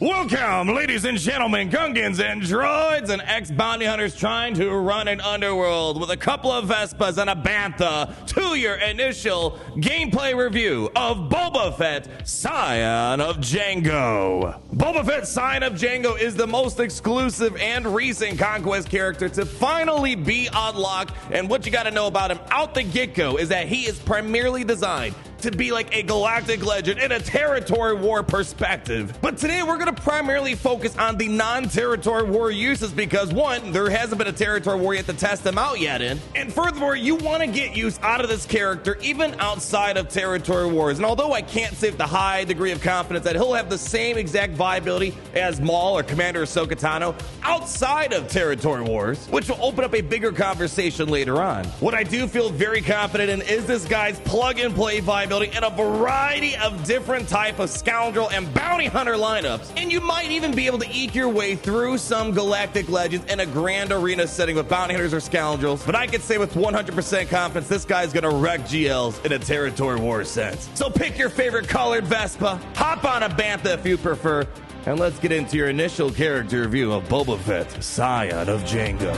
Welcome, ladies and gentlemen, Gungans and droids and ex-bounty hunters trying to run an underworld with a couple of Vespas and a Bantha to your initial gameplay review of Boba Fett, Scion of Jango. Boba Fett, Scion of Jango is the most exclusive and recent Conquest character to finally be unlocked, and what you gotta know about him out the get-go is that he is primarily designed to be like a galactic legend in a territory war perspective. But today we're gonna primarily focus on the non-territory war uses because one, there hasn't been a territory war yet to test them out yet in, and furthermore, you wanna get use out of this character even outside of territory wars. And although I can't say with a high degree of confidence that he'll have the same exact viability as Maul or Commander Tano outside of territory wars, which will open up a bigger conversation later on. What I do feel very confident in is this guy's plug-and-play viability in a variety of different type of scoundrel and bounty hunter lineups, and you might even be able to eke your way through some galactic legends in a grand arena setting with bounty hunters or scoundrels. But I can say with 100% confidence this guy's gonna wreck GLs in a territory war sense. So pick your favorite colored Vespa, hop on a Bantha if you prefer, and let's get into your initial character review of Boba Fett, Scion of Jango.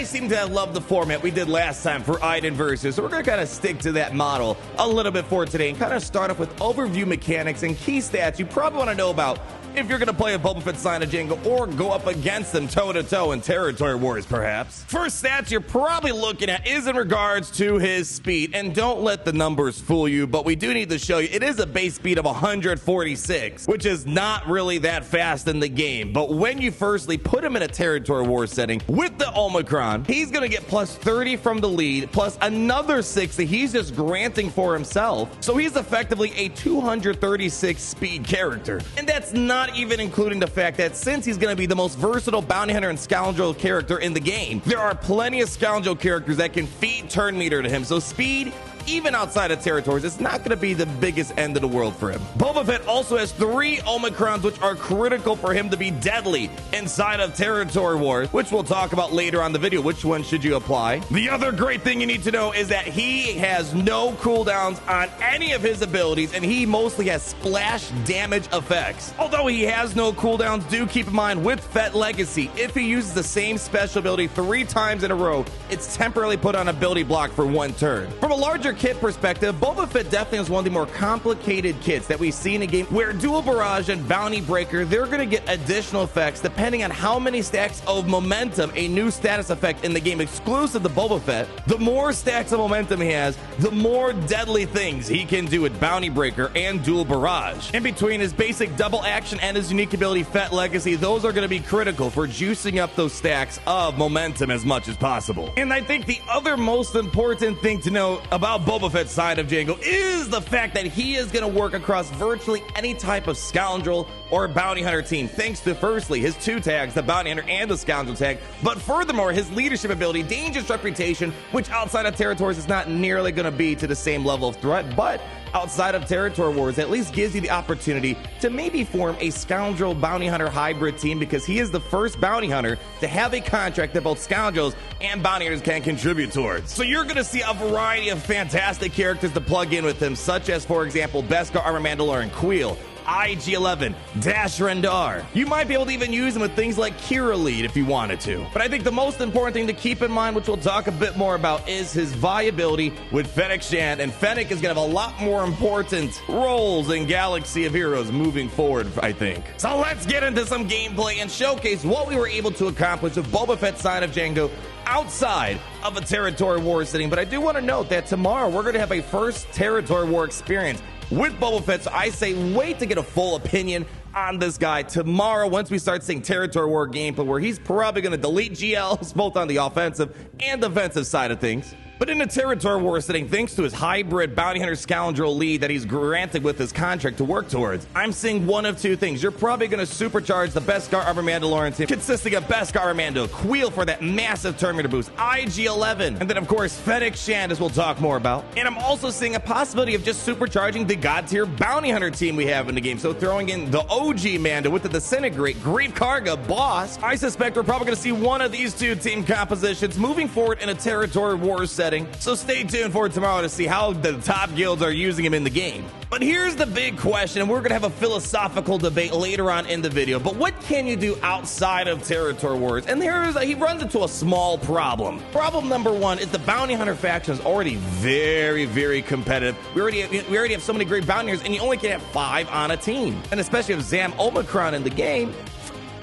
Seem to have loved the format we did last time for Iden Versus, so we're going to kind of stick to that model a little bit for today and kind of start off with overview mechanics and key stats you probably want to know about if you're going to play a Boba Fett, Scion of Jango or go up against them toe-to-toe in territory wars, perhaps. First stats you're probably looking at is in regards to his speed, and don't let the numbers fool you, but we do need to show you it is a base speed of 146, which is not really that fast in the game, but when you firstly put him in a territory war setting with the Omicron, he's going to get plus 30 from the lead, plus another 60 he's just granting for himself, so he's effectively a 236 speed character, and that's not even including the fact that since he's going to be the most versatile bounty hunter and scoundrel character in the game, there are plenty of scoundrel characters that can feed turn meter to him, so speed even outside of territories, it's not going to be the biggest end of the world for him. Boba Fett also has 3 Omicrons, which are critical for him to be deadly inside of territory wars, which we'll talk about later on the video. Which one should you apply? The other great thing you need to know is that he has no cooldowns on any of his abilities, and he mostly has splash damage effects. Although he has no cooldowns, do keep in mind with Fett Legacy, if he uses the same special ability 3 times in a row, it's temporarily put on ability block for 1 turn. From a larger kit perspective, Boba Fett definitely is one of the more complicated kits that we see in a game where Dual Barrage and Bounty Breaker, they're going to get additional effects depending on how many stacks of momentum a new status effect in the game exclusive to Boba Fett. The more stacks of momentum he has, the more deadly things he can do with Bounty Breaker and Dual Barrage. In between his basic double action and his unique ability Fett Legacy, those are going to be critical for juicing up those stacks of momentum as much as possible. And I think the other most important thing to note about Boba Fett, Scion of Jango is the fact that he is going to work across virtually any type of scoundrel or bounty hunter team, thanks to firstly his 2 tags, the bounty hunter and the scoundrel tag, but furthermore his leadership ability, dangerous reputation, which outside of territories is not nearly going to be to the same level of threat, but outside of territory wars at least gives you the opportunity to maybe form a scoundrel bounty hunter hybrid team, because he is the first bounty hunter to have a contract that both scoundrels and bounty hunters can contribute towards. So you're going to see a variety of fantastic characters to plug in with him, such as for example Beskar Armor Mandalorian, Queel, IG-11, Dash Rendar. You might be able to even use them with things like Kira Lead if you wanted to. But I think the most important thing to keep in mind, which we'll talk a bit more about, is his viability with Fennec Shand, and Fennec is going to have a lot more important roles in Galaxy of Heroes moving forward, I think. So let's get into some gameplay and showcase what we were able to accomplish with Boba Fett, Scion of Jango outside of a territory war setting. But I do want to note that tomorrow we're going to have a first territory war experience with Boba Fett, so I say wait to get a full opinion on this guy tomorrow once we start seeing territory war gameplay, where he's probably going to delete GLs both on the offensive and defensive side of things. But in a territory war setting, thanks to his hybrid bounty hunter scoundrel lead that he's granted with his contract to work towards, I'm seeing one of two things. You're probably going to supercharge the Beskar Armor Mandalorian team, consisting of Beskar Armor Mando, Queel for that massive turn meter boost, IG-11, and then of course Fennec Shand, as we'll talk more about. And I'm also seeing a possibility of just supercharging the god tier bounty hunter team we have in the game. So throwing in the OG Mando with the Disintegrate, Grief Karga, Boss. I suspect we're probably going to see one of these two team compositions moving forward in a territory war setting. So stay tuned for tomorrow to see how the top guilds are using him in the game. But here's the big question, and we're going to have a philosophical debate later on in the video. But what can you do outside of territory wars? And he runs into a small problem. Problem number one is the bounty hunter faction is already very, very competitive. We already have so many great bounty hunters, and you only can have 5 on a team. And especially with Zam Omicron in the game,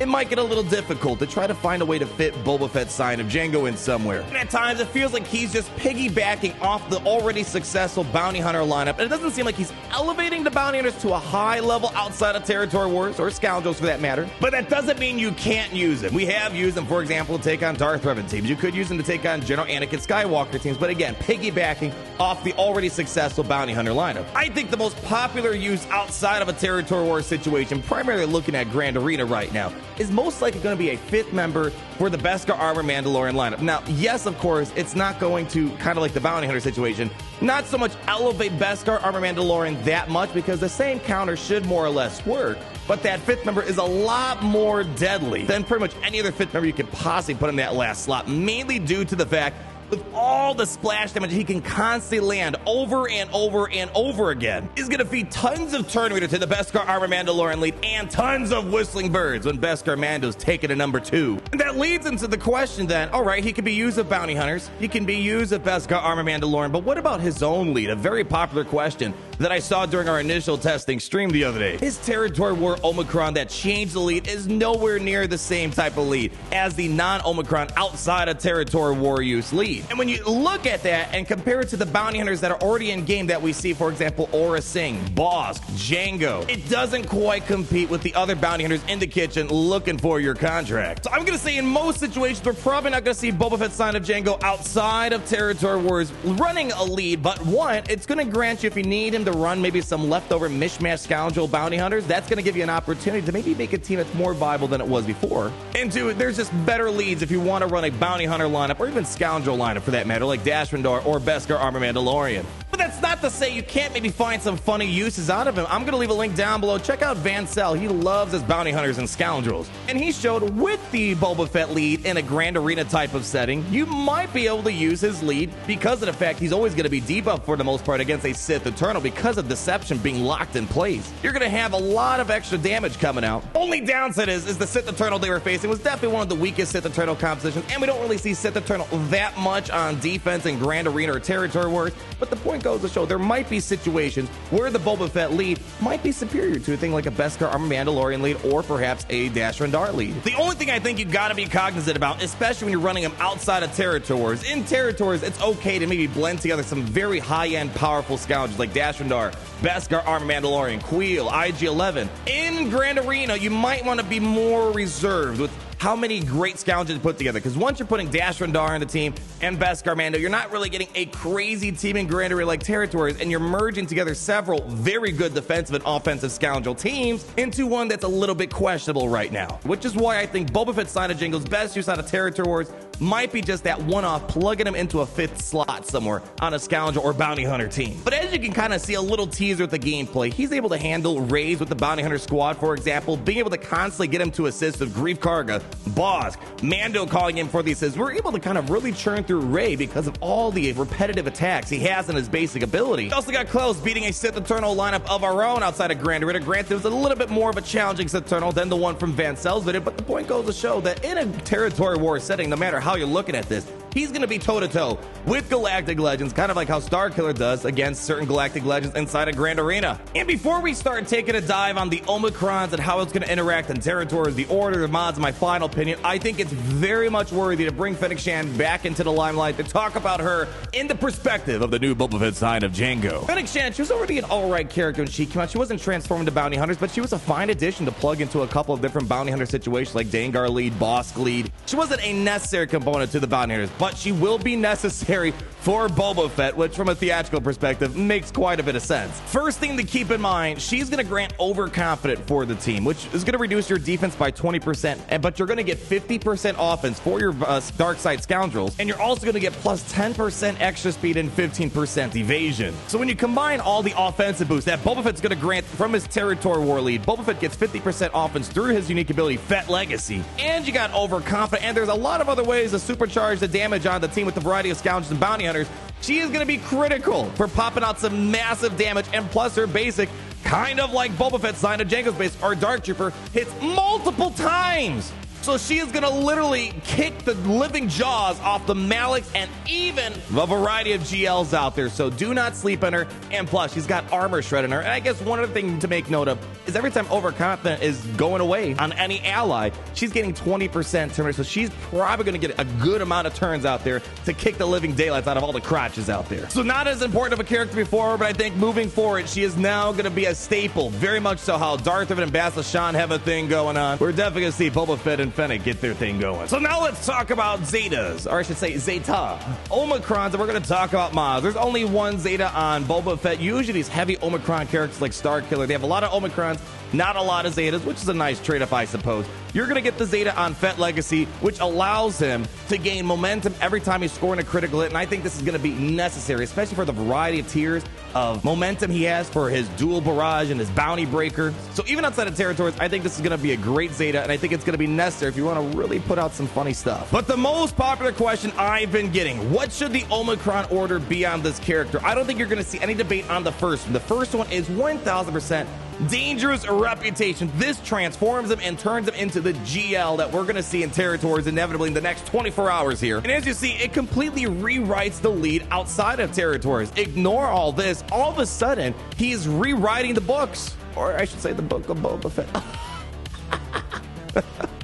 it might get a little difficult to try to find a way to fit Boba Fett Scion of Jango in somewhere. And at times, it feels like he's just piggybacking off the already successful bounty hunter lineup, and it doesn't seem like he's elevating the bounty hunters to a high level outside of territory wars, or scoundrels for that matter. But that doesn't mean you can't use him. We have used him, for example, to take on Darth Revan teams. You could use him to take on General Anakin Skywalker teams, but again, piggybacking off the already successful bounty hunter lineup. I think the most popular use outside of a territory war situation, primarily looking at Grand Arena right now, is most likely going to be a 5th member for the Beskar Armor Mandalorian lineup. Now, yes, of course, it's not going to, kind of like the bounty hunter situation, not so much elevate Beskar Armor Mandalorian that much, because the same counter should more or less work. But that 5th member is a lot more deadly than pretty much any other 5th member you could possibly put in that last slot, mainly due to the fact with all the splash damage he can constantly land over and over and over again, is going to feed tons of turn meter to the Beskar Armor Mandalorian lead and tons of whistling birds when Beskar Mando's taken to number 2. And that leads into the question then, all right, he can be used of bounty hunters, he can be used of Beskar Armor Mandalorian, but what about his own lead? A very popular question that I saw during our initial testing stream the other day. His territory war Omicron that changed the lead is nowhere near the same type of lead as the non-Omicron outside of territory war use lead. And when you look at that and compare it to the bounty hunters that are already in game that we see, for example, Aura Singh, Bosk, Jango, it doesn't quite compete with the other bounty hunters in the kitchen looking for your contract. So I'm going to say in most situations, we're probably not going to see Boba Fett Scion of Jango outside of territory wars running a lead. But one, it's going to grant you, if you need him to run maybe some leftover mishmash scoundrel bounty hunters, that's going to give you an opportunity to maybe make a team that's more viable than it was before. And two, there's just better leads if you want to run a bounty hunter lineup, or even scoundrel lineup for that matter, like Dash Rendar or Beskar Armor Mandalorian. But that's not to say you can't maybe find some funny uses out of him. I'm going to leave a link down below. Check out Vancell. He loves his bounty hunters and scoundrels. And he showed with the Boba Fett lead in a Grand Arena type of setting, you might be able to use his lead because of the fact he's always going to be debuffed for the most part against a Sith Eternal because of Deception being locked in place. You're going to have a lot of extra damage coming out. Only downside is the Sith Eternal they were facing was definitely one of the weakest Sith Eternal compositions, and we don't really see Sith Eternal that much on defense in Grand Arena or territory wars. But the point goes to show there might be situations where the Boba Fett lead might be superior to a thing like a Beskar Armor Mandalorian lead or perhaps a Dash Rendar lead. The only thing I think you got to be cognizant about, especially when you're running them outside of territory wars, in territories it's okay to maybe blend together some very high-end powerful scoundrels like Dash Rendar, Beskar Armor Mandalorian, Queel, IG-11. In Grand Arena, you might want to be more reserved with how many great scoundrels to put together, because once you're putting Dash Rendar in the team and Beskar Mando, you're not really getting a crazy team in Grand Arena like territories, and you're merging together several very good defensive and offensive scoundrel teams into one that's a little bit questionable right now, which is why I think Boba Fett Scion of Jango's best use out of territory wars might be just that one-off, plugging him into a 5th slot somewhere on a scoundrel or bounty hunter team. But as you can kind of see a little teaser with the gameplay, he's able to handle raids with the bounty hunter squad, for example, being able to constantly get him to assist with Grief Karga, Bosk, Mando calling in for the assists. We're able to kind of really churn through Rey because of all the repetitive attacks he has in his basic ability. We also got close beating a Sith Eternal lineup of our own outside of Grand Arena. Granted, it was a little bit more of a challenging Sith Eternal than the one from Vancell's video, but the point goes to show that in a territory war setting, no matter how you're looking at this, he's going to be toe-to-toe with Galactic Legends, kind of like how Starkiller does against certain Galactic Legends inside of Grand Arena. And before we start taking a dive on the Omicrons and how it's going to interact in territories, the order, the mods, my final opinion, I think it's very much worthy to bring Fennec Shand back into the limelight to talk about her in the perspective of the new Boba Fett Scion of Jango. Fennec Shand, she was already an alright character when she came out. She wasn't transformed to bounty hunters, but she was a fine addition to plug into a couple of different bounty hunter situations like Dengar lead, Bosk lead. She wasn't a necessary component to the bounty hunters, but she will be necessary for Boba Fett, which from a theatrical perspective makes quite a bit of sense. First thing to keep in mind, she's going to grant overconfident for the team, which is going to reduce your defense by 20%, but you're going to get 50% offense for your dark side scoundrels, and you're also going to get plus 10% extra speed and 15% evasion. So when you combine all the offensive boosts that Boba Fett's going to grant from his territory war lead, Boba Fett gets 50% offense through his unique ability, Fett Legacy, and you got overconfident, and there's a lot of other ways to supercharge the damage on the team with the variety of scoundrels and bounty hunters. She is going to be critical for popping out some massive damage, and plus her basic, kind of like Boba Fett's Scion of Jango's base, our Dark Trooper hits multiple times. So she is going to literally kick the living jaws off the Maliks and even the variety of GLs out there. So do not sleep on her. And plus, she's got armor shred in her. And I guess one other thing to make note of is every time overconfident is going away on any ally, she's getting 20% turn rate. So she's probably going to get a good amount of turns out there to kick the living daylights out of all the crotches out there. So not as important of a character before, but I think moving forward, she is now going to be a staple. Very much so how Darth Vader and Bastila Shan have a thing going on. We're definitely going to see Boba Fett and Fennec get their thing going. So now let's talk about Zetas, or I should say Zeta. Omicrons, and we're going to talk about mods. There's only one Zeta on Boba Fett. Usually these heavy Omicron characters like Starkiller, they have a lot of Omicrons, not a lot of Zetas, which is a nice trade-off, I suppose. You're going to get the Zeta on Fett Legacy, which allows him to gain momentum every time he's scoring a critical hit, and I think this is going to be necessary, especially for the variety of tiers of momentum he has for his dual barrage and his bounty breaker. So even outside of territories, I think this is going to be a great Zeta, and I think it's going to be necessary if you want to really put out some funny stuff. But the most popular question I've been getting, what should the Omicron order be on this character? I don't think you're going to see any debate on the first one. The first one is 1000% Dangerous Reputation. This transforms him and turns him into the GL that we're going to see in territories inevitably in the next 24 hours here. And as you see, it completely rewrites the lead outside of territories. Ignore all this. All of a sudden, he's rewriting the books. Or I should say the book of Boba Fett.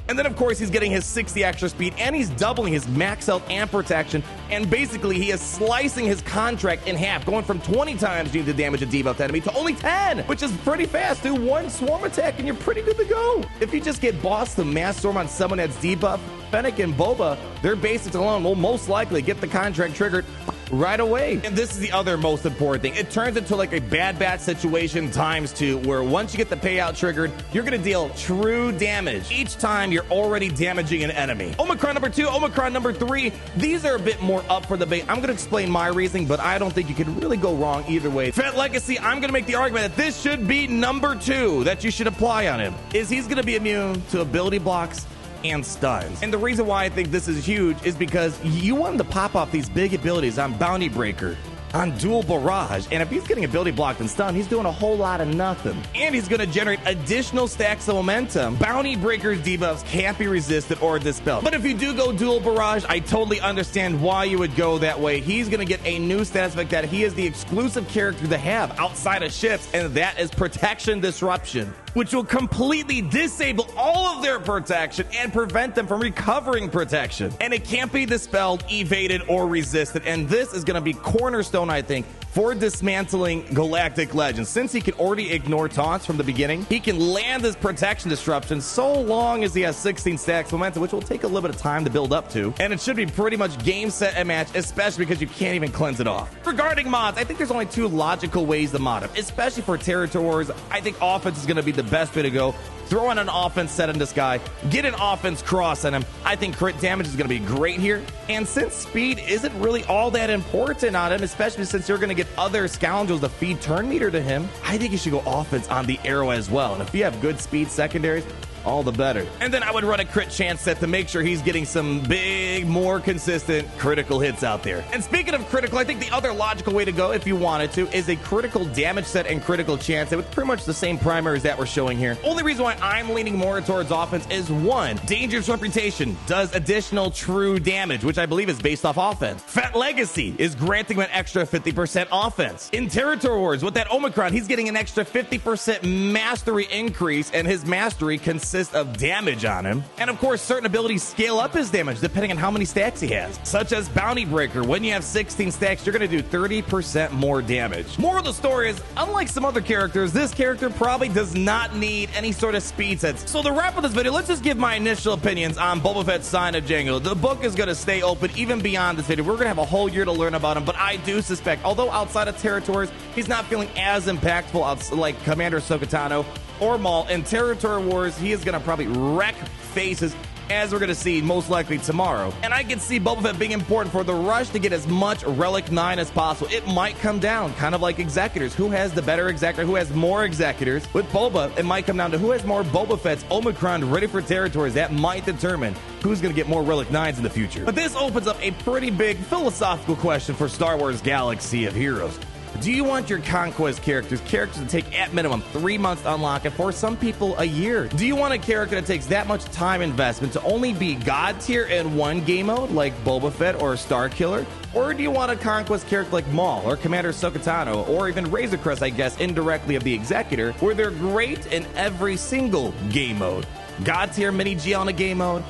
And then, of course, he's getting his 60 extra speed, and he's doubling his max health and protection, and basically he is slicing his contract in half, going from 20 times you need to damage a debuffed enemy to only 10, which is pretty fast. Do one swarm attack and you're pretty good to go. If you just get bossed the mass storm on someone that's debuffed, Fennec and Boba, their basics alone will most likely get the contract triggered right away. And this is the other most important thing. It turns into like a bad bat situation ×2, where once you get the payout triggered, you're going to deal true damage each time you're already damaging an enemy. Omicron number 2, Omicron number 3, these are a bit more up for debate. I'm going to explain my reasoning, but I don't think you could really go wrong either way. Fett Legacy, I'm going to make the argument that this should be number 2 that you should apply on him, is he's going to be immune to ability blocks and stuns. And the reason why I think this is huge is because you want him to pop off these big abilities on Bounty Breaker, on Dual Barrage, and if he's getting ability blocked and stunned, he's doing a whole lot of nothing. And he's going to generate additional stacks of momentum. Bounty Breaker's debuffs can't be resisted or dispelled. But if you do go Dual Barrage, I totally understand why you would go that way. He's going to get a new status effect that he is the exclusive character to have outside of ships, and that is Protection Disruption, which will completely disable all of their protection and prevent them from recovering protection. And it can't be dispelled, evaded, or resisted. And this is going to be cornerstone, I think, for dismantling Galactic Legends. Since he can already ignore taunts from the beginning, he can land his protection disruption so long as he has 16 stacks momentum, which will take a little bit of time to build up to. And it should be pretty much game, set, and match, especially because you can't even cleanse it off. Regarding mods, I think there's only 2 logical ways to mod him, especially for territories. I think offense is going to be the best way to go. Throw in an offense set in this guy, get an offense cross on him. I think crit damage is going to be great here. And since speed isn't really all that important on him, especially since you're going to get other scoundrels to feed turn meter to him, I think you should go offense on the arrow as well. And if you have good speed secondaries, all the better. And then I would run a crit chance set to make sure he's getting some big, more consistent critical hits out there. And speaking of critical, I think the other logical way to go, if you wanted to, is a critical damage set and critical chance set with pretty much the same primaries that we're showing here. Only reason why I'm leaning more towards offense is 1, Dangerous Reputation does additional true damage, which I believe is based off offense. Fett Legacy is granting him an extra 50% offense. In Territory Wars, with that Omicron, he's getting an extra 50% mastery increase, and his mastery consists consist of damage on him. And of course, certain abilities scale up his damage depending on how many stacks he has, such as Bounty Breaker. When you have 16 stacks, you're going to do 30% more damage. Moral of the story is, unlike some other characters, this character probably does not need any sort of speed sets. So to wrap up this video, let's just give my initial opinions on Boba Fett Scion of Jango. The book is going to stay open even beyond this video. We're going to have a whole year to learn about him, but I do suspect, although outside of territories, he's not feeling as impactful like Commander Tano or Maul. In Territory Wars, he is going to probably wreck faces, as we're going to see most likely tomorrow. And I can see Boba Fett being important for the rush to get as much Relic 9 as possible. It might come down, kind of like Executors. Who has the better Executor? Who has more Executors? With Boba, it might come down to who has more Boba Fett's Omicron ready for territories. That might determine who's going to get more Relic 9s in the future. But this opens up a pretty big philosophical question for Star Wars Galaxy of Heroes. Do you want your Conquest characters to take at minimum 3 months to unlock, and for some people a year? Do you want a character that takes that much time investment to only be God tier in one game mode like Boba Fett or Star Killer? Or do you want a Conquest character like Maul or Commander Tano or even Razor Crest, I guess, indirectly of the Executor, where they're great in every single game mode? God tier mini G on a game mode?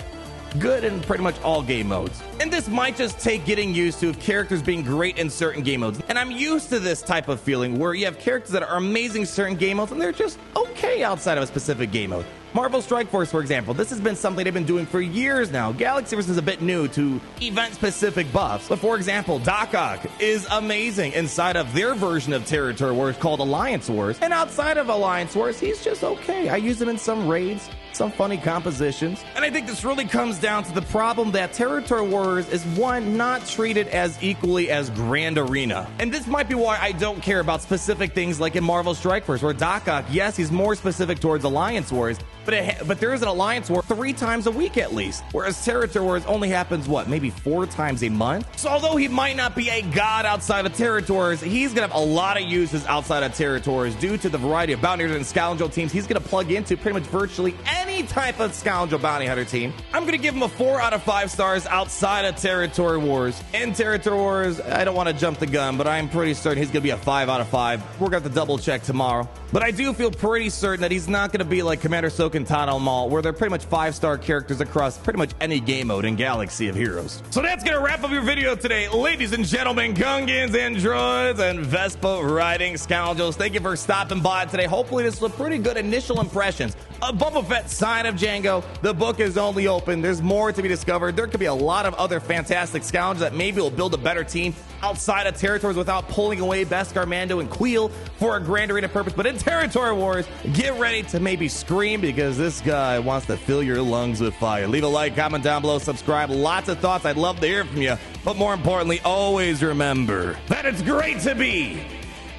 Good in pretty much all game modes. And this might just take getting used to of characters being great in certain game modes. And I'm used to this type of feeling where you have characters that are amazing in certain game modes and they're just okay outside of a specific game mode. Marvel Strike Force, for example, this has been something they've been doing for years now. Galaxy Wars is a bit new to event-specific buffs. But for example, Doc Ock is amazing inside of their version of Territory Wars called Alliance Wars. And outside of Alliance Wars, he's just okay. I use him in some raids, some funny compositions. And I think this really comes down to the problem that Territory Wars is, one, not treated as equally as Grand Arena. And this might be why I don't care about specific things like in Marvel Strike Force, where Doc Ock, yes, he's more specific towards Alliance Wars, but there is an Alliance War 3 times a week at least, whereas Territory Wars only happens, what, maybe 4 times a month? So although he might not be a god outside of Territories, he's going to have a lot of uses outside of Territories due to the variety of bounty hunters and scoundrel teams he's going to plug into pretty much virtually any type of scoundrel bounty hunter team. I'm going to give him a 4 out of 5 stars outside of Territory Wars. In Territory Wars, I don't want to jump the gun, but I'm pretty certain he's going to be a 5 out of 5. We're going to have to double check tomorrow. But I do feel pretty certain that he's not going to be like Commander Tano Maul, where they're pretty much 5-star characters across pretty much any game mode in Galaxy of Heroes. So that's going to wrap up your video today, ladies and gentlemen, Gungans, androids, and Vespa riding scoundrels. Thank you for stopping by today. Hopefully this was a pretty good initial impressions of Boba Fett Scion of Jango. The book is only open. There's more to be discovered. There could be a lot of other fantastic scoundrels that maybe will build a better team outside of Territories without pulling away Beskar, Mando, and Queel for a Grand Arena purpose. But in Territory Wars, get ready to maybe scream because this guy wants to fill your lungs with fire. Leave a like, comment down below, subscribe. Lots of thoughts. I'd love to hear from you. But more importantly, always remember that it's great to be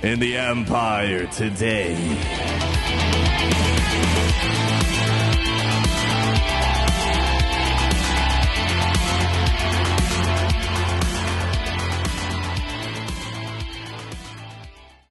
in the Empire today.